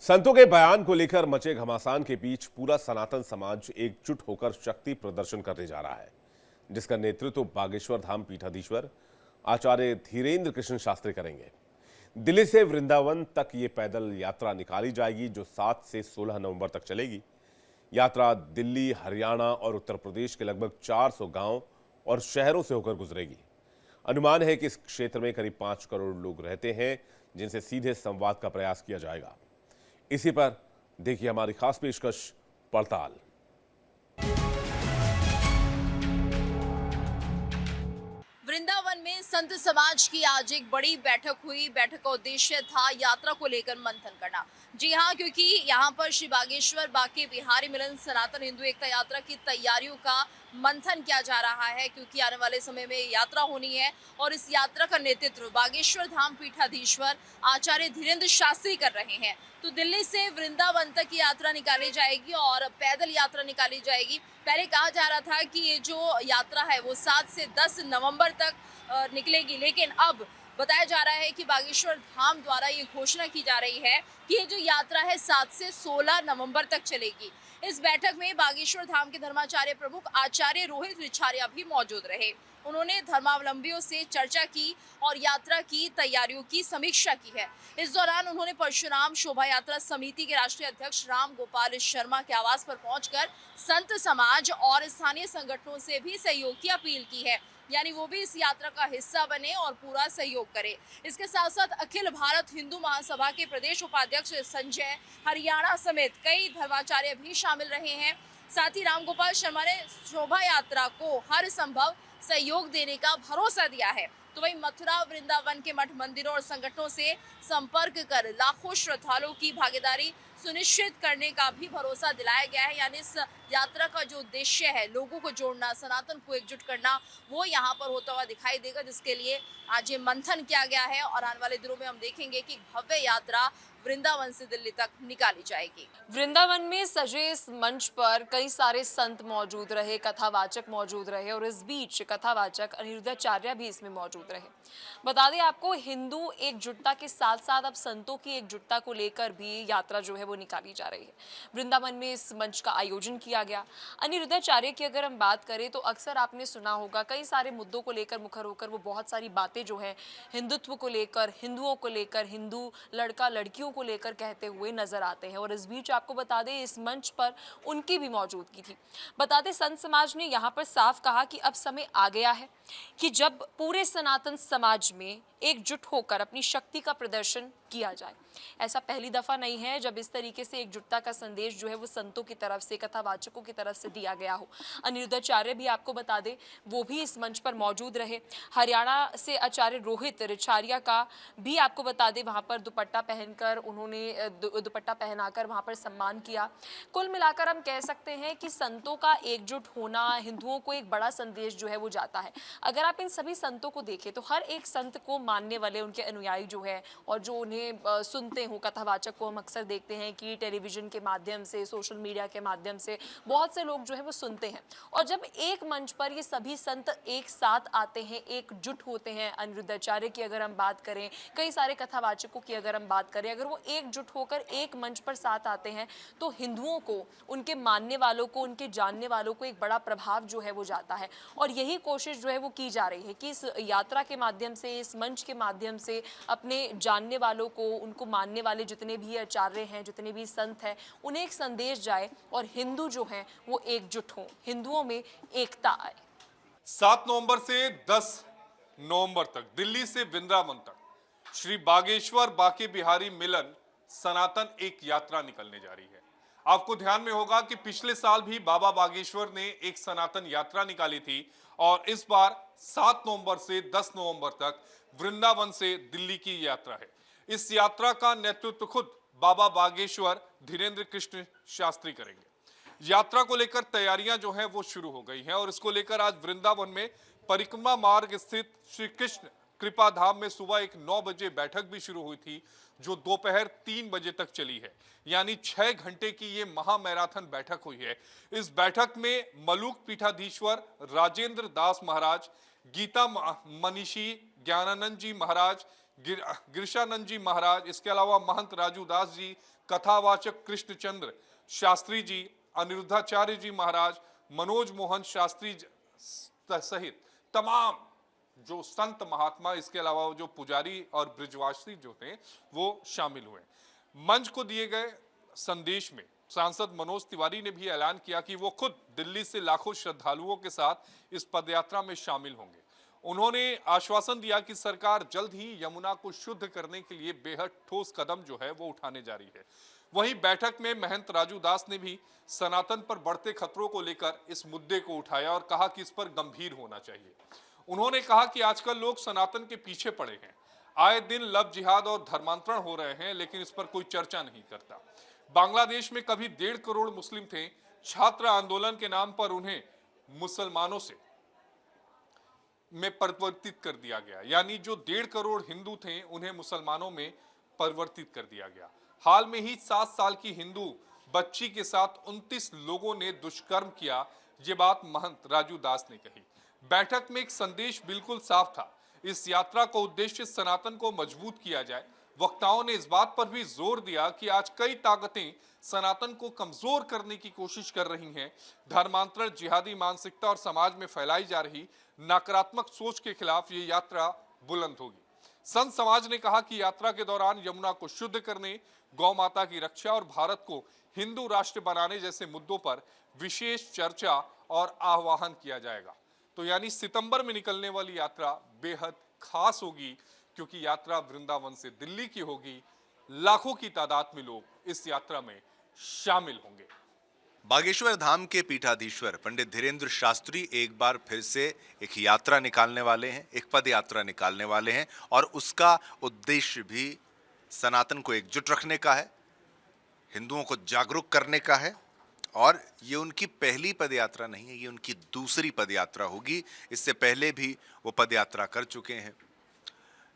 संतों के बयान को लेकर मचे घमासान के बीच पूरा सनातन समाज एकजुट होकर शक्ति प्रदर्शन करने जा रहा है, जिसका नेतृत्व बागेश्वर धाम पीठाधीश्वर आचार्य धीरेन्द्र कृष्ण शास्त्री करेंगे। दिल्ली से वृंदावन तक ये पैदल यात्रा निकाली जाएगी, जो 7 से 16 नवंबर तक चलेगी। यात्रा दिल्ली, हरियाणा और उत्तर प्रदेश के लगभग 400 गांव और शहरों से होकर गुजरेगी। अनुमान है कि इस क्षेत्र में करीब 5 करोड़ लोग रहते हैं, जिनसे सीधे संवाद का प्रयास किया जाएगा। इसी पर देखिए हमारी खास पेशकश पड़ताल। वृंदावन में संत समाज की आज एक बड़ी बैठक हुई। बैठक का उद्देश्य था यात्रा को लेकर मंथन करना। जी हाँ, क्योंकि यहाँ पर श्री बागेश्वर बाके बिहारी मिलन सनातन हिंदू एकता यात्रा की तैयारियों का मंथन किया जा रहा है, क्योंकि आने वाले समय में यात्रा होनी है और इस यात्रा का नेतृत्व बागेश्वर धाम पीठाधीश्वर आचार्य धीरेन्द्र शास्त्री कर रहे हैं। तो दिल्ली से वृंदावन तक की यात्रा निकाली जाएगी और पैदल यात्रा निकाली जाएगी। पहले कहा जा रहा था कि ये जो यात्रा है वो 7 से 10 नवंबर तक निकलेगी, लेकिन अब बताया जा रहा है कि बागेश्वर धाम द्वारा ये घोषणा की जा रही है कि ये जो यात्रा है 7 से 16 नवंबर तक चलेगी। इस बैठक में बागेश्वर धाम के धर्माचार्य प्रमुख आचार्य रोहित रिछारिया भी मौजूद रहे। उन्होंने धर्मावलंबियों से चर्चा की और यात्रा की तैयारियों की समीक्षा की है। इस दौरान उन्होंने परशुराम शोभा यात्रा समिति के राष्ट्रीय अध्यक्ष राम गोपाल शर्मा के आवास पर पहुंचकर संत समाज और स्थानीय संगठनों से भी सहयोग की अपील की है, यानी वो भी इस यात्रा का हिस्सा बने और पूरा सहयोग करे। इसके साथ साथ अखिल भारत हिंदू महासभा के प्रदेश उपाध्यक्ष संजय हरियाणा समेत कई धर्माचार्य भी शामिल रहे हैं। साथ ही राम गोपाल शर्मा ने शोभा यात्रा को हर संभव सहयोग देने का भरोसा दिया है। तो वहीं मथुरा वृंदावन के मठ मंदिरों और संगठनों से संपर्क कर लाखों श्रद्धालुओं की भागीदारी सुनिश्चित करने का भी भरोसा दिलाया गया है। यानी इस यात्रा का जो उद्देश्य है लोगों को जोड़ना, सनातन को एकजुट करना, वो यहाँ पर होता हुआ दिखाई देगा, जिसके लिए आज ये मंथन किया गया है। और आने वाले दिनों में हम देखेंगे कि भव्य यात्रा वृंदावन से दिल्ली तक निकाली जाएगी। वृंदावन में सजे इस मंच पर कई सारे संत मौजूद रहे, कथावाचक मौजूद रहे और इस बीच कथावाचक अनिरुद्धाचार्य भी इसमें मौजूद रहे। बता दें आपको, हिंदू एकजुटता के साथ साथ अब संतों की एकजुटता को लेकर भी यात्रा जो है वो निकाली जा रही है। वृंदावन में इस मंच का आयोजन किया गया। अनिरुद्धाचार्य की अगर हम बात करें तो अक्सर आपने सुना होगा कई सारे मुद्दों को लेकर मुखर होकर वो बहुत सारी बातें जो है हिंदुत्व को लेकर, हिंदुओं को लेकर, हिंदू लड़का लड़कियों को लेकर कहते हुए नजर आते हैं। और इस बीच आपको बता दें इस मंच पर उनकी भी मौजूदगी थी। बता दें संत समाज ने यहाँ पर साफ कहा कि अब समय आ गया है कि जब पूरे सनातन समाज में एकजुट होकर अपनी शक्ति का प्रदर्शन किया जाए। ऐसा पहली दफा नहीं है जब इस तरीके से एकजुटता का संदेश जो है वो संतों की तरफ से, कथावाचकों की तरफ से दिया गया हो। अनिरुद्धाचार्य भी आपको बता दें वो भी इस मंच पर मौजूद रहे। हरियाणा से आचार्य रोहित रिछारिया का भी आपको बता दें वहां पर दुपट्टा पहनकर उन्होंने दुपट्टा पहनाकर वहां पर सम्मान किया। कुल मिलाकर हम कह सकते हैं कि संतों का एकजुट होना हिंदुओं को एक बड़ा संदेश जो है वो जाता है। अगर आप इन सभी संतों को देखें तो हर एक संत को मानने वाले उनके अनुयायी जो है और जो उन्हें सुनते हो, कथावाचक को हम अक्सर देखते हैं कि टेलीविजन के माध्यम से, सोशल मीडिया के माध्यम से बहुत से लोग जो है वो सुनते हैं। और जब एक मंच पर ये सभी संत एक साथ आते हैं, एकजुट होते हैं, अनिरुद्धाचार्य की अगर हम बात करें, कई सारे कथावाचकों की अगर हम बात करें, अगर वो एकजुट होकर एक मंच पर साथ आते हैं तो हिंदुओं को, उनके मानने वालों को, उनके जानने वालों को एक बड़ा प्रभाव जो है वो जाता है। और यही कोशिश जो है वो की जा रही है कि इस यात्रा के माध्यम से, इस मंच के माध्यम से अपने जानने वालों को, उनको मानने वाले जितने भी आचार्य हैं, जितने भी संत हैं, उन्हें एक संदेश जाए और हिंदू जो हैं वो एकजुट हों, हिंदुओं में एकता आए। 7 नवंबर से 10 नवंबर तक दिल्ली से वृंदावन तक श्री बागेश्वर बाके बिहारी मिलन सनातन एक यात्रा निकलने जा रही है। आपको ध्यान में होगा कि पिछले साल भी बाबा बागेश्वर ने एक सनातन यात्रा निकाली थी और इस बार 7 नवंबर से 10 नवंबर तक वृंदावन से दिल्ली की यात्रा है। इस यात्रा का नेतृत्व खुद बाबा बागेश्वर धीरेन्द्र कृष्ण शास्त्री करेंगे। यात्रा को लेकर तैयारियां जो हैं वो शुरू हो गई हैं और इसको लेकर आज वृंदावन में परिक्रमा मार्ग स्थित श्री कृष्ण कृपा धाम में सुबह एक 9 बजे बैठक भी शुरू हुई थी, जो दोपहर 3 बजे तक चली है। यानी 6 घंटे की ये महा मैराथन बैठक हुई है। इस बैठक में मलूक पीठाधीश्वर राजेंद्र दास महाराज, गीता मनीषी ज्ञानानंद जी महाराज, गिरशानंद जी महाराज, इसके अलावा महंत राजू दास जी, कथावाचक कृष्णचंद्र शास्त्री जी, अनिरुद्धाचार्य जी महाराज, मनोज मोहन शास्त्री सहित तमाम जो संत महात्मा, इसके अलावा जो पुजारी और ब्रिजवासी जो थे वो शामिल हुए। मंच को दिए गए संदेश में सांसद मनोज तिवारी ने भी ऐलान किया कि वो खुद दिल्ली से लाखों श्रद्धालुओं के साथ इस पदयात्रा में शामिल होंगे। उन्होंने आश्वासन दिया कि सरकार जल्द ही यमुना को शुद्ध करने के लिए बेहद ठोस कदम जो है वो उठाने जा रही है। वहीं बैठक में महंत राजू दास ने भी सनातन पर बढ़ते खतरों को लेकर इस मुद्दे को उठाया और कहा कि इस पर गंभीर होना चाहिए। उन्होंने कहा कि आजकल लोग सनातन के पीछे पड़े हैं, आए दिन लव जिहाद और धर्मांतरण हो रहे हैं, लेकिन इस पर कोई चर्चा नहीं करता। बांग्लादेश में कभी 1.5 करोड़ मुस्लिम थे, छात्र आंदोलन के नाम पर उन्हें मुसलमानों से में परिवर्तित कर दिया गया, यानी जो 1.5 करोड़ हिंदू थे उन्हें मुसलमानों में परिवर्तित कर दिया गया। हाल में ही 7 साल की हिंदू बच्ची के साथ 29 लोगों ने दुष्कर्म किया। ये बात महंत राजू दास ने कही। बैठक में एक संदेश बिल्कुल साफ था, इस यात्रा का उद्देश्य सनातन को मजबूत किया जाए। वक्ताओं ने इस बात पर भी जोर दिया कि आज कई ताकतें सनातन को कमजोर करने की कोशिश कर रही हैं। धर्मांतरण, जिहादी मानसिकता और समाज में फैलाई जा रही नकारात्मक सोच के खिलाफ ये यात्रा बुलंद होगी। संत समाज ने कहा कि यात्रा के दौरान यमुना को शुद्ध करने, गौ माता की रक्षा और भारत को हिंदू राष्ट्र बनाने जैसे मुद्दों पर विशेष चर्चा और आह्वान किया जाएगा। तो यानी सितंबर में निकलने वाली यात्रा बेहद खास होगी, क्योंकि यात्रा वृंदावन से दिल्ली की होगी। लाखों की तादाद में लोग इस यात्रा में शामिल होंगे। बागेश्वर धाम के पीठाधीश्वर पंडित धीरेंद्र शास्त्री एक बार फिर से एक यात्रा निकालने वाले हैं, एक पद यात्रा निकालने वाले हैं, और उसका उद्देश्य भी सनातन को एकजुट रखने का है, हिंदुओं को जागरूक करने का है। और ये उनकी पहली पदयात्रा नहीं है, ये उनकी दूसरी पदयात्रा होगी। इससे पहले भी वो पदयात्रा कर चुके हैं।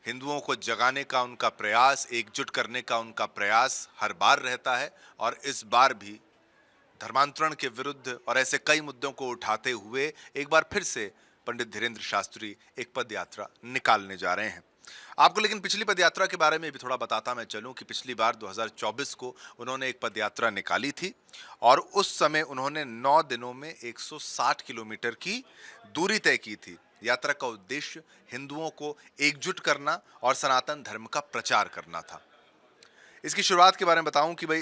हिंदुओं को जगाने का उनका प्रयास, एकजुट करने का उनका प्रयास हर बार रहता है, और इस बार भी धर्मांतरण के विरुद्ध और ऐसे कई मुद्दों को उठाते हुए एक बार फिर से पंडित धीरेंद्र शास्त्री एक पदयात्रा निकालने जा रहे हैं। आपको लेकिन पिछली पदयात्रा के बारे में भी थोड़ा बताता मैं चलूं कि पिछली बार 2024 को उन्होंने एक पदयात्रा निकाली थी, और उस समय उन्होंने 9 दिनों में 160 किलोमीटर की दूरी तय की थी। यात्रा का उद्देश्य हिंदुओं को एकजुट करना और सनातन धर्म का प्रचार करना था। इसकी शुरुआत के बारे में बताऊं कि भाई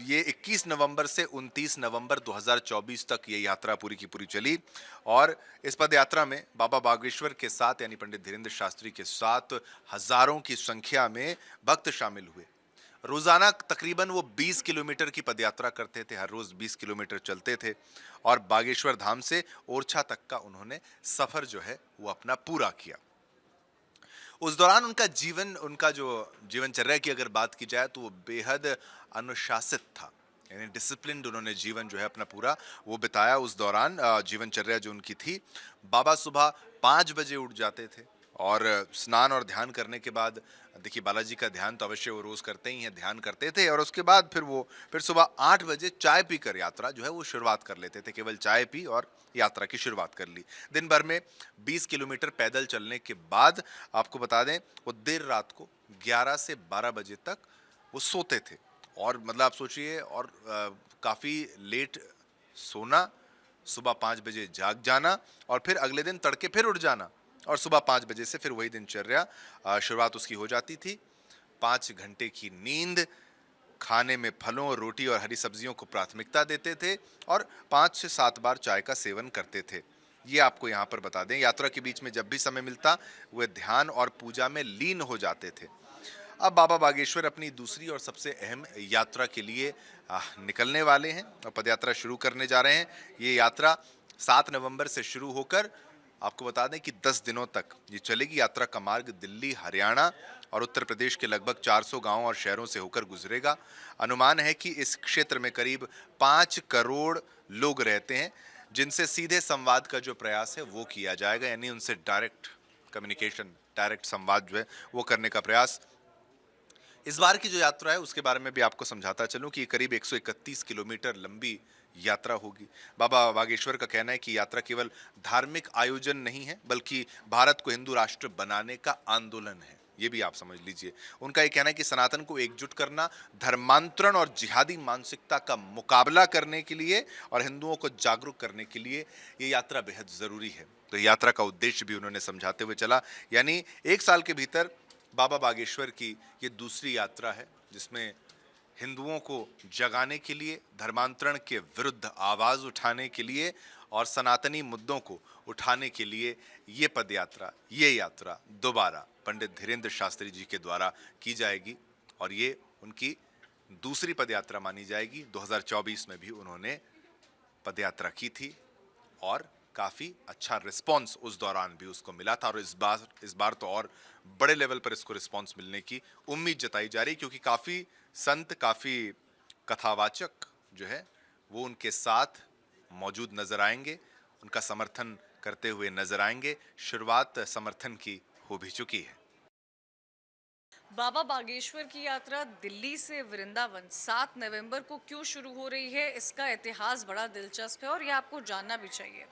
ये 21 नवंबर से 29 नवंबर 2024 तक ये यात्रा पूरी की पूरी चली, और इस पद यात्रा में बाबा बागेश्वर के साथ यानी पंडित धीरेंद्र शास्त्री के साथ हजारों की संख्या में भक्त शामिल हुए। रोजाना तकरीबन वो 20 किलोमीटर की पदयात्रा करते थे, हर रोज 20 किलोमीटर चलते थे, और बागेश्वर धाम से ओरछा तक का उन्होंने सफर जो है वो अपना पूरा किया। उस दौरान उनका जो जीवनचर्या की अगर बात की जाए तो वो बेहद अनुशासित था, यानी डिसिप्लिन्ड उन्होंने जीवन जो है अपना पूरा वो बिताया। उस दौरान जीवनचर्या जो उनकी थी, बाबा सुबह 5 बजे उठ जाते थे, और स्नान और ध्यान करने के बाद, देखिए बालाजी का ध्यान तो अवश्य वो रोज करते ही हैं, ध्यान करते थे, और उसके बाद फिर सुबह 8 बजे चाय पीकर यात्रा जो है वो शुरुआत कर लेते थे। केवल चाय पी और यात्रा की शुरुआत कर ली। दिन भर में 20 किलोमीटर पैदल चलने के बाद आपको बता दें वो देर रात को 11 से 12 बजे तक वो सोते थे, और मतलब आप सोचिए, और काफ़ी लेट सोना, सुबह 5 बजे जाग जाना, और फिर अगले दिन तड़के फिर उठ जाना, और सुबह 5 बजे से फिर वही दिनचर्या शुरुआत उसकी हो जाती थी। 5 घंटे की नींद, खाने में फलों, रोटी और हरी सब्जियों को प्राथमिकता देते थे, और 5 से 7 बार चाय का सेवन करते थे। ये आपको यहाँ पर बता दें। यात्रा के बीच में जब भी समय मिलता वे ध्यान और पूजा में लीन हो जाते थे। अब बाबा बागेश्वर अपनी दूसरी और सबसे अहम यात्रा के लिए निकलने वाले हैं और पदयात्रा शुरू करने जा रहे हैं। ये यात्रा 7 नवंबर से शुरू होकर आपको बता दें कि 10 दिनों तक ये चलेगी। यात्रा का मार्ग दिल्ली, हरियाणा और उत्तर प्रदेश के लगभग 400 गांवों और शहरों से होकर गुजरेगा। अनुमान है कि इस क्षेत्र में करीब 5 करोड़ लोग रहते हैं, जिनसे सीधे संवाद का जो प्रयास है वो किया जाएगा, यानी उनसे डायरेक्ट कम्युनिकेशन, डायरेक्ट संवाद जो है वो करने का प्रयास। इस बार की जो यात्रा है उसके बारे में भी आपको समझाता चलूं कि करीब 131 किलोमीटर लंबी यात्रा होगी। बाबा बागेश्वर का कहना है कि यात्रा केवल धार्मिक आयोजन नहीं है, बल्कि भारत को हिंदू राष्ट्र बनाने का आंदोलन है। ये भी आप समझ लीजिए। उनका ये कहना है कि सनातन को एकजुट करना, धर्मांतरण और जिहादी मानसिकता का मुकाबला करने के लिए और हिंदुओं को जागरूक करने के लिए ये यात्रा बेहद ज़रूरी है। तो यात्रा का उद्देश्य भी उन्होंने समझाते हुए चला, यानी 1 साल के भीतर बाबा बागेश्वर की ये दूसरी यात्रा है, जिसमें हिंदुओं को जगाने के लिए, धर्मांतरण के विरुद्ध आवाज़ उठाने के लिए और सनातनी मुद्दों को उठाने के लिए ये पदयात्रा, ये यात्रा दोबारा पंडित धीरेंद्र शास्त्री जी के द्वारा की जाएगी और ये उनकी दूसरी पदयात्रा मानी जाएगी। 2024 में भी उन्होंने पदयात्रा की थी और काफ़ी अच्छा रिस्पांस उस दौरान भी उसको मिला था और इस बार तो और बड़े लेवल पर इसको रिस्पांस मिलने की उम्मीद जताई जा रही, क्योंकि काफ़ी संत, काफ़ी कथावाचक जो है वो उनके साथ मौजूद नजर आएंगे, उनका समर्थन करते हुए नजर आएंगे। शुरुआत समर्थन की हो भी चुकी है। बाबा बागेश्वर की यात्रा दिल्ली से वृंदावन 7 नवंबर को क्यों शुरू हो रही है, इसका इतिहास बड़ा दिलचस्प है और ये आपको जानना भी चाहिए।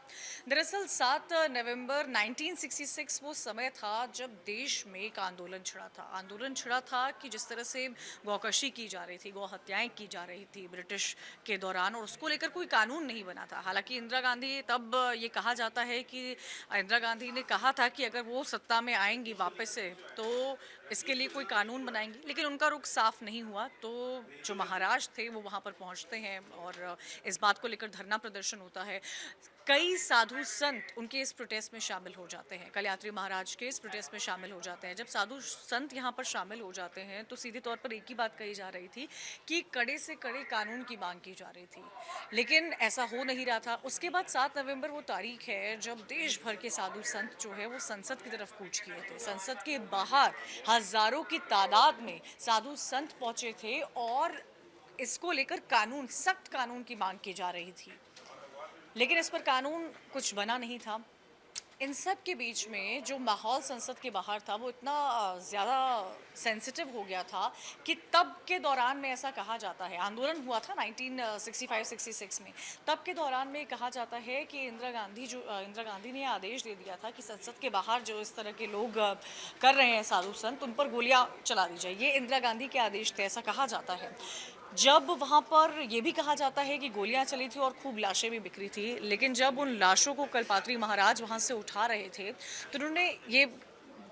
दरअसल 7 नवंबर 1966 वो समय था जब देश में एक आंदोलन छिड़ा था कि जिस तरह से गौकशी की जा रही थी, गौ हत्याएं की जा रही थी ब्रिटिश के दौरान, और उसको लेकर कोई कानून नहीं बना था। हालांकि इंदिरा गांधी, तब ये कहा जाता है कि इंदिरा गांधी ने कहा था कि अगर वो सत्ता में आएंगी वापस से तो इसके लिए कोई कानून बनाएंगी, लेकिन उनका रुख साफ नहीं हुआ। तो जो महाराज थे वो वहाँ पर पहुँचते हैं और इस बात को लेकर धरना प्रदर्शन होता है। कई साधु संत उनके इस प्रोटेस्ट में शामिल हो जाते हैं, कलयात्री महाराज के इस प्रोटेस्ट में शामिल हो जाते हैं। जब साधु संत यहाँ पर शामिल हो जाते हैं तो सीधे तौर पर एक ही बात कही जा रही थी कि कड़े से कड़े कानून की मांग की जा रही थी, लेकिन ऐसा हो नहीं रहा था। उसके बाद 7 नवंबर वो तारीख है जब देश भर के साधु संत जो है वो संसद की तरफ कूच किए थे। संसद के बाहर हजारों की तादाद में साधु संत पहुंचे थे और इसको लेकर कानून, सख्त कानून की मांग की जा रही थी, लेकिन इस पर कानून कुछ बना नहीं था। इन सब के बीच में जो माहौल संसद के बाहर था वो इतना ज़्यादा सेंसिटिव हो गया था कि तब के दौरान में ऐसा कहा जाता है, आंदोलन हुआ था 1965-66 में, तब के दौरान में कहा जाता है कि इंदिरा गांधी ने आदेश दे दिया था कि संसद के बाहर जो इस तरह के लोग कर रहे हैं साधु संत, उन पर गोलियां चला दी जाए। ये इंदिरा गांधी के आदेश थे, ऐसा कहा जाता है। जब वहाँ पर यह भी कहा जाता है कि गोलियां चली थी और खूब लाशें भी बिखरी थी, लेकिन जब उन लाशों को कलपात्री महाराज वहाँ से उठा रहे थे तो उन्होंने ये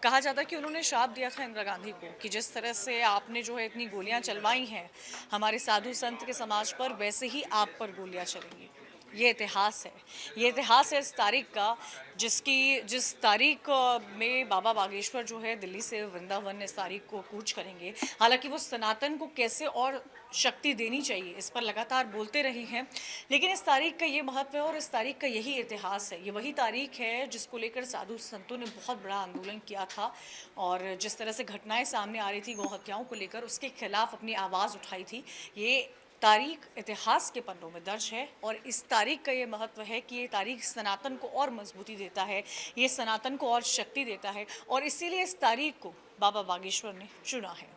कहा जाता है कि उन्होंने श्राप दिया था इंदिरा गांधी को कि जिस तरह से आपने जो है इतनी गोलियां चलवाई हैं हमारे साधु संत के समाज पर, वैसे ही आप पर गोलियां चलेंगी। ये इतिहास है, ये इतिहास है इस तारीख का, जिस तारीख में बाबा बागेश्वर जो है दिल्ली से वृंदावन इस तारीख को कूच करेंगे। हालांकि वो सनातन को कैसे और शक्ति देनी चाहिए इस पर लगातार बोलते रहे हैं, लेकिन इस तारीख का ये महत्व है और इस तारीख का यही इतिहास है। ये वही तारीख है जिसको लेकर साधु संतों ने बहुत बड़ा आंदोलन किया था और जिस तरह से घटनाएं सामने आ रही थी गौ हत्याओं को लेकर, उसके खिलाफ अपनी आवाज़ उठाई थी। ये तारीख इतिहास के पन्नों में दर्ज है और इस तारीख का ये महत्व है कि ये तारीख सनातन को और मजबूती देता है, ये सनातन को और शक्ति देता है और इसीलिए इस तारीख को बाबा बागेश्वर ने चुना है।